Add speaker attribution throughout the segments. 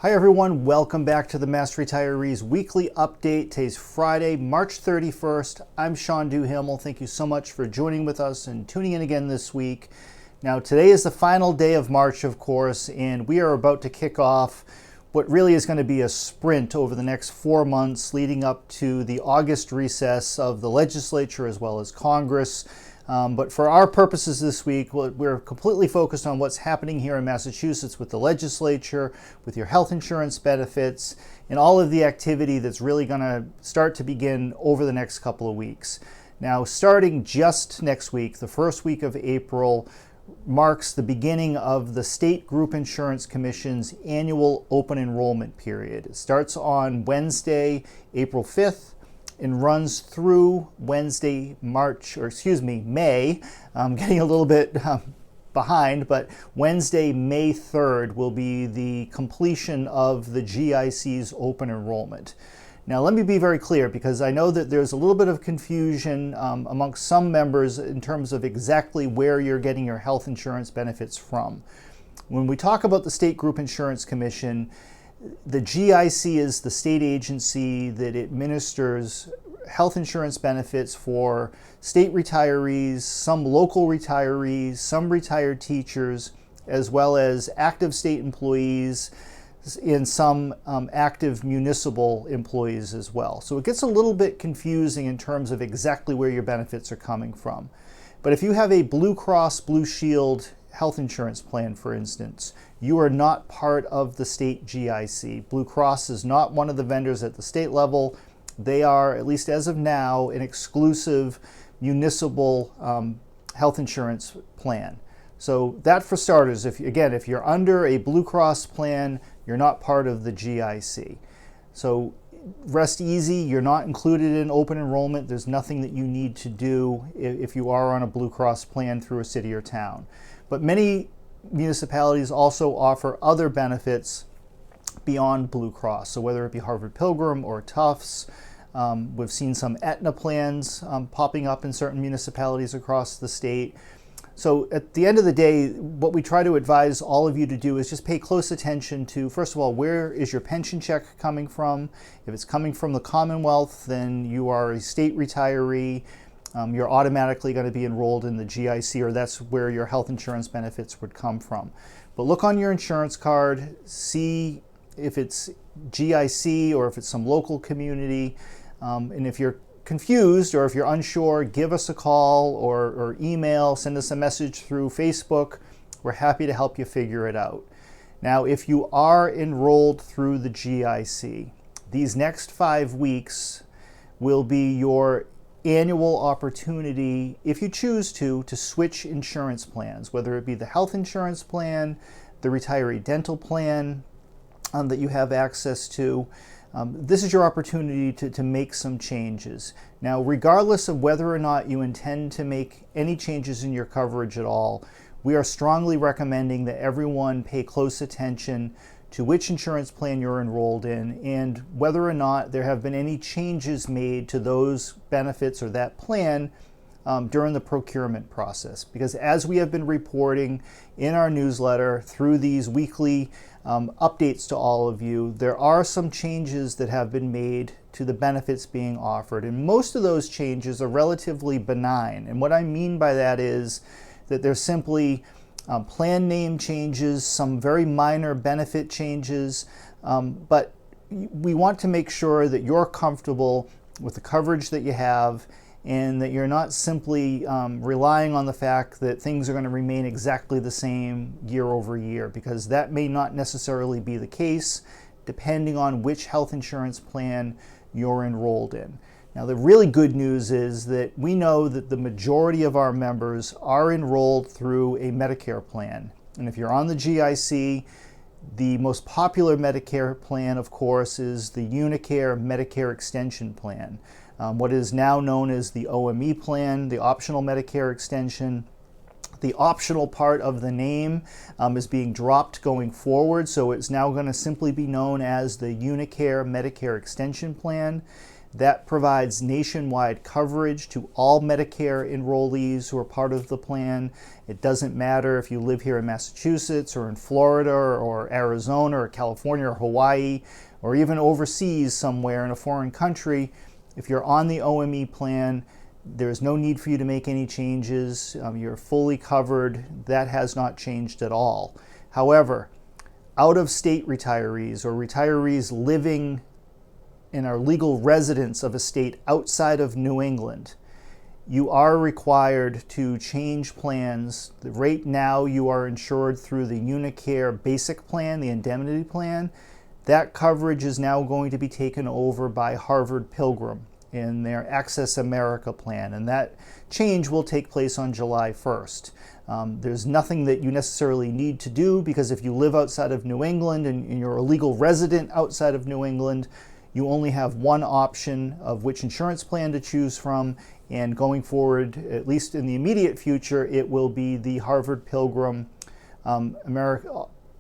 Speaker 1: Hi everyone, welcome back to the Mass Retirees Weekly Update. Today's Friday, March 31st. I'm Sean Duhamel. Thank you so much for joining with us and tuning in again this week. Now today is the final day of March, of course, and we are about to kick off what really is going to be a sprint over the next 4 months leading up to the August recess of the legislature as well as Congress. But for our purposes this week, we're completely focused on what's happening here in Massachusetts with the legislature, with your health insurance benefits, and all of the activity that's really going to start to begin over the next couple of weeks. Now, starting just next week, the first week of April, marks the beginning of the State Group Insurance Commission's annual open enrollment period. It starts on Wednesday, April 5th. And runs through May. I'm getting a little bit behind, but Wednesday, May 3rd will be the completion of the GIC's open enrollment. Now, let me be very clear because I know that there's a little bit of confusion amongst some members in terms of exactly where you're getting your health insurance benefits from. When we talk about the State Group Insurance Commission, the GIC is the state agency that administers health insurance benefits for state retirees, some local retirees, some retired teachers, as well as active state employees and some active municipal employees as well. So it gets a little bit confusing in terms of exactly where your benefits are coming from. But if you have a Blue Cross Blue Shield health insurance plan, for instance, you are not part of the state GIC. Blue Cross is not one of the vendors at the state level. They are, at least as of now, an exclusive municipal health insurance plan. So that for starters, if you're under a Blue Cross plan, you're not part of the GIC. So rest easy, you're not included in open enrollment. There's nothing that you need to do if you are on a Blue Cross plan through a city or town. But many municipalities also offer other benefits beyond Blue Cross. So whether it be Harvard Pilgrim or Tufts, we've seen some Aetna plans popping up in certain municipalities across the state. So at the end of the day, what we try to advise all of you to do is just pay close attention to, first of all, where is your pension check coming from? If it's coming from the Commonwealth, then you are a state retiree. You're automatically going to be enrolled in the GIC, or that's where your health insurance benefits would come from. But look on your insurance card, see if it's GIC or if it's some local community. And if you're confused or if you're unsure, give us a call or email, send us a message through Facebook. We're happy to help you figure it out. Now, if you are enrolled through the GIC, these next 5 weeks will be your annual opportunity, if you choose to switch insurance plans, whether it be the health insurance plan, the retiree dental plan that you have access to. This is your opportunity to make some changes. Now, regardless of whether or not you intend to make any changes in your coverage at all, we are strongly recommending that everyone pay close attention to which insurance plan you're enrolled in and whether or not there have been any changes made to those benefits or that plan during the procurement process. Because as we have been reporting in our newsletter through these weekly updates to all of you, there are some changes that have been made to the benefits being offered. And most of those changes are relatively benign. And what I mean by that is that they're simply plan name changes, some very minor benefit changes, but we want to make sure that you're comfortable with the coverage that you have and that you're not simply relying on the fact that things are going to remain exactly the same year over year, because that may not necessarily be the case depending on which health insurance plan you're enrolled in. Now, the really good news is that we know that the majority of our members are enrolled through a Medicare plan. And if you're on the GIC, the most popular Medicare plan, of course, is the Unicare Medicare Extension Plan, what is now known as the OME plan, the Optional Medicare Extension. The optional part of the name is being dropped going forward, so it's now going to simply be known as the Unicare Medicare Extension Plan. That provides nationwide coverage to all Medicare enrollees who are part of the plan. It doesn't matter if you live here in Massachusetts or in Florida or Arizona or California or Hawaii or even overseas somewhere in a foreign country. If you're on the OME plan, there's no need for you to make any changes. You're fully covered. That has not changed at all. However, out-of-state retirees or retirees living and are legal residents of a state outside of New England, you are required to change plans. Right now, you are insured through the Unicare Basic Plan, the indemnity plan. That coverage is now going to be taken over by Harvard Pilgrim in their Access America plan, and that change will take place on July 1st. There's nothing that you necessarily need to do, because if you live outside of New England and you're a legal resident outside of New England, you only have one option of which insurance plan to choose from, and going forward, at least in the immediate future, it will be the Harvard Pilgrim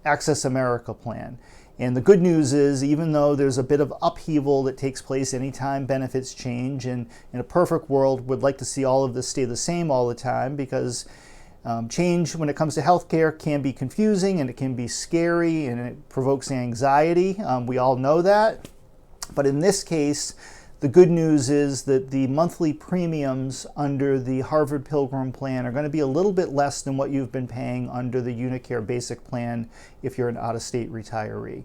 Speaker 1: Access America plan. And the good news is, even though there's a bit of upheaval that takes place anytime benefits change, and in a perfect world would like to see all of this stay the same all the time, because change when it comes to healthcare can be confusing and it can be scary and it provokes anxiety. We all know that. But in this case, the good news is that the monthly premiums under the Harvard Pilgrim plan are going to be a little bit less than what you've been paying under the Unicare Basic Plan if you're an out-of-state retiree.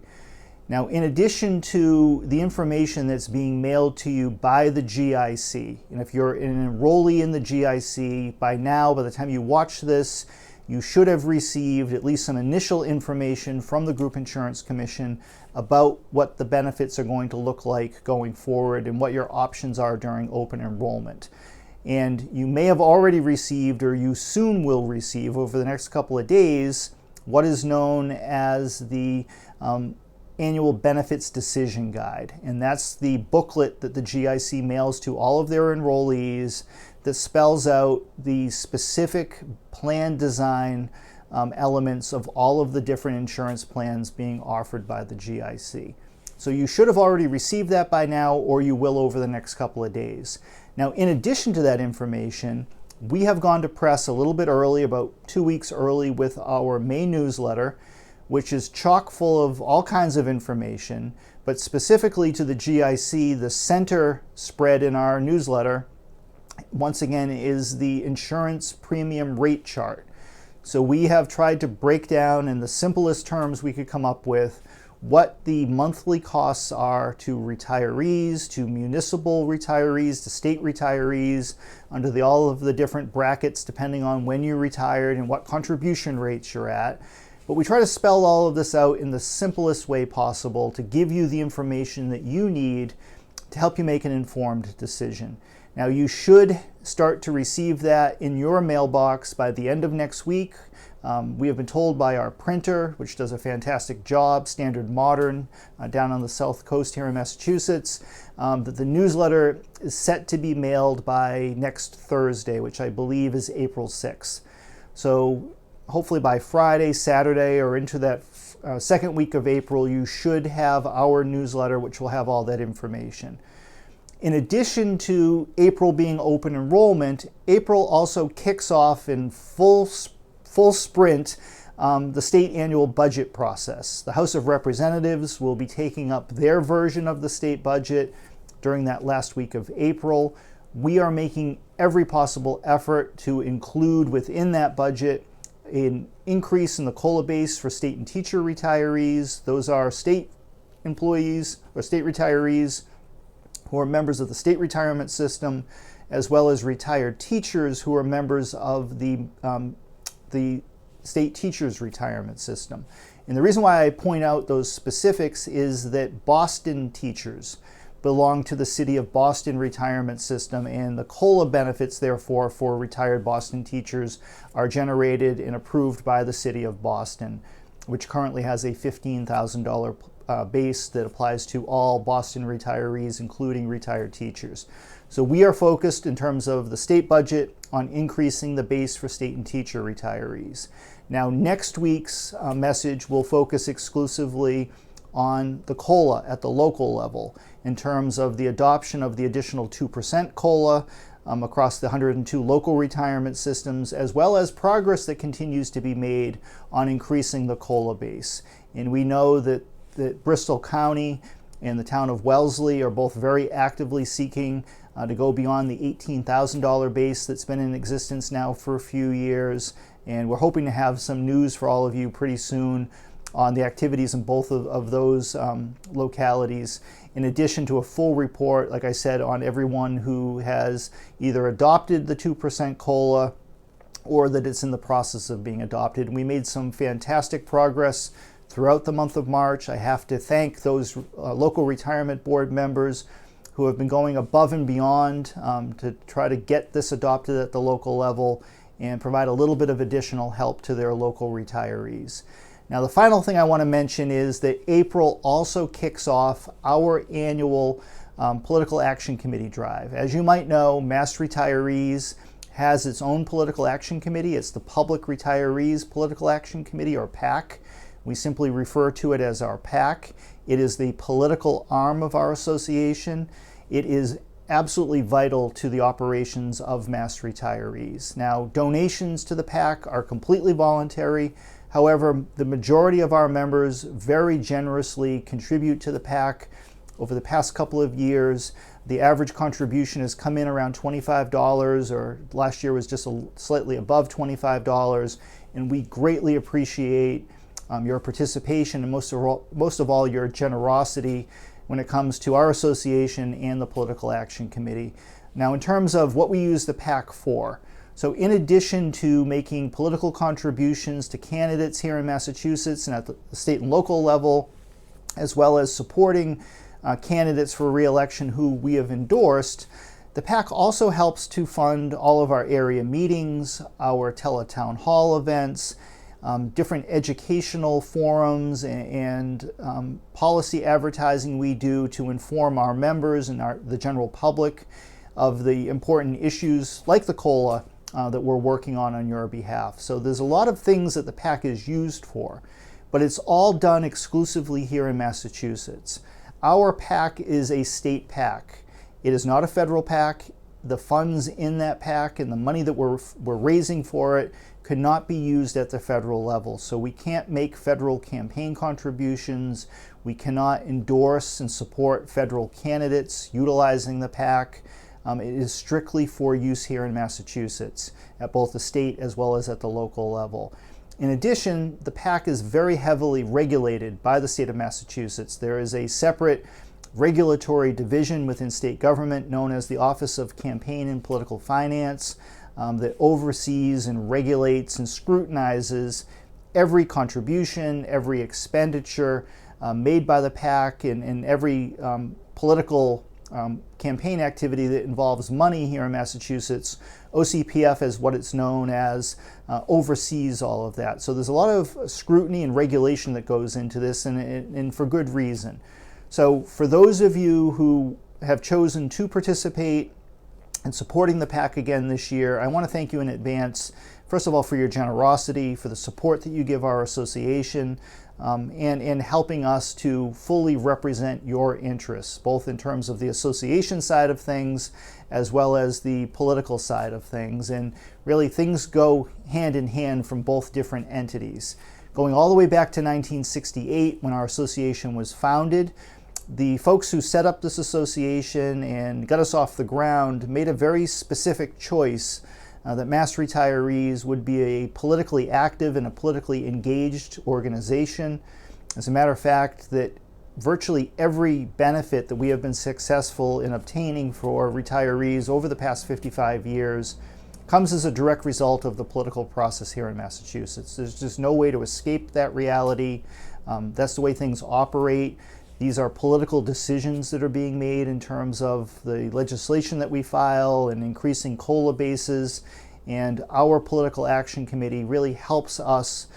Speaker 1: Now, in addition to the information that's being mailed to you by the GIC, and if you're an enrollee in the GIC, by now, by the time you watch this, you should have received at least some initial information from the Group Insurance Commission about what the benefits are going to look like going forward and what your options are during open enrollment. And you may have already received, or you soon will receive over the next couple of days, what is known as the Annual Benefits Decision Guide. And that's the booklet that the GIC mails to all of their enrollees that spells out the specific plan design elements of all of the different insurance plans being offered by the GIC. So you should have already received that by now, or you will over the next couple of days. Now, in addition to that information, we have gone to press a little bit early, about 2 weeks early, with our May newsletter, which is chock full of all kinds of information, but specifically to the GIC, the center spread in our newsletter, once again, is the insurance premium rate chart. So we have tried to break down in the simplest terms we could come up with what the monthly costs are to retirees, to municipal retirees, to state retirees, under all of the different brackets depending on when you retired and what contribution rates you're at. But we try to spell all of this out in the simplest way possible to give you the information that you need to help you make an informed decision. Now, you should start to receive that in your mailbox by the end of next week. We have been told by our printer, which does a fantastic job, Standard Modern, down on the South Coast here in Massachusetts, that the newsletter is set to be mailed by next Thursday, which I believe is April 6th. So hopefully by Friday, Saturday, or into that second week of April, you should have our newsletter, which will have all that information. In addition to April being open enrollment, April also kicks off in full sprint the state annual budget process. The House of Representatives will be taking up their version of the state budget during that last week of April. We are making every possible effort to include within that budget an increase in the COLA base for state and teacher retirees. Those are state employees or state retirees who are members of the state retirement system, as well as retired teachers who are members of the state teachers retirement system. And the reason why I point out those specifics is that Boston teachers belong to the City of Boston retirement system, and the COLA benefits, therefore, for retired Boston teachers are generated and approved by the City of Boston, which currently has a $15,000 base that applies to all Boston retirees, including retired teachers. So we are focused in terms of the state budget on increasing the base for state and teacher retirees. Now, next week's message will focus exclusively on the COLA at the local level in terms of the adoption of the additional 2% COLA across the 102 local retirement systems, as well as progress that continues to be made on increasing the COLA base. And we know that Bristol County and the town of Wellesley are both very actively seeking to go beyond the $18,000 base that's been in existence now for a few years. And we're hoping to have some news for all of you pretty soon on the activities in both of those localities, in addition to a full report, like I said, on everyone who has either adopted the 2% COLA or that it's in the process of being adopted. We made some fantastic progress throughout the month of March. I have to thank those local retirement board members who have been going above and beyond to try to get this adopted at the local level and provide a little bit of additional help to their local retirees. Now, the final thing I want to mention is that April also kicks off our annual Political Action Committee drive. As you might know, Mass Retirees has its own Political Action Committee. It's the Public Retirees Political Action Committee, or PAC. We simply refer to it as our PAC. It is the political arm of our association. It is absolutely vital to the operations of Mass Retirees. Now, donations to the PAC are completely voluntary. However, the majority of our members very generously contribute to the PAC. Over the past couple of years, the average contribution has come in around $25, or last year was just slightly above $25, and we greatly appreciate your participation and most of all your generosity when it comes to our association and the Political Action Committee. Now, in terms of what we use the PAC for, so in addition to making political contributions to candidates here in Massachusetts and at the state and local level, as well as supporting candidates for re-election who we have endorsed, the PAC also helps to fund all of our area meetings, our teletown hall events, different educational forums and policy advertising we do to inform our members and the general public of the important issues like the COLA that we're working on your behalf. So there's a lot of things that the PAC is used for, but it's all done exclusively here in Massachusetts. Our PAC is a state PAC. It is not a federal PAC. The funds in that PAC and the money that we're raising for it could not be used at the federal level. So we can't make federal campaign contributions. We cannot endorse and support federal candidates utilizing the PAC. It is strictly for use here in Massachusetts at both the state as well as at the local level. In addition, the PAC is very heavily regulated by the state of Massachusetts. There is a separate regulatory division within state government known as the Office of Campaign and Political Finance that oversees and regulates and scrutinizes every contribution, every expenditure made by the PAC, and every political campaign activity that involves money here in Massachusetts. OCPF, as what it's known as, oversees all of that. So there's a lot of scrutiny and regulation that goes into this, and for good reason. So for those of you who have chosen to participate in supporting the PAC again this year, I want to thank you in advance, first of all, for your generosity, for the support that you give our association, and in helping us to fully represent your interests, both in terms of the association side of things as well as the political side of things. And really, things go hand in hand from both different entities. Going all the way back to 1968, when our association was founded, the folks who set up this association and got us off the ground made a very specific choice that Mass Retirees would be a politically active and a politically engaged organization. As a matter of fact, that virtually every benefit that we have been successful in obtaining for retirees over the past 55 years comes as a direct result of the political process here in Massachusetts. There's just no way to escape that reality. That's the way things operate. These are political decisions that are being made in terms of the legislation that we file and increasing COLA bases. And our Political Action Committee really helps us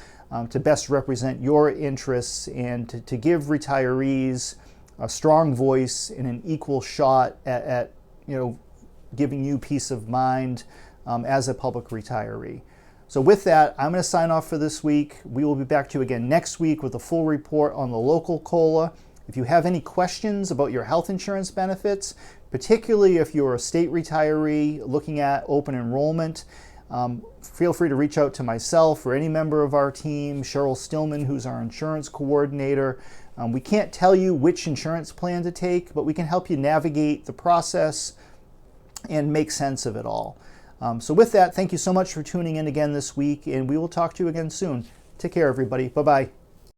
Speaker 1: to best represent your interests and to give retirees a strong voice and an equal shot at giving you peace of mind as a public retiree. So with that, I'm going to sign off for this week. We will be back to you again next week with a full report on the local COLA. If you have any questions about your health insurance benefits, particularly if you're a state retiree looking at open enrollment, feel free to reach out to myself or any member of our team, Cheryl Stillman, who's our insurance coordinator. We can't tell you which insurance plan to take, but we can help you navigate the process and make sense of it all. So with that, thank you so much for tuning in again this week, and we will talk to you again soon. Take care, everybody. Bye-bye.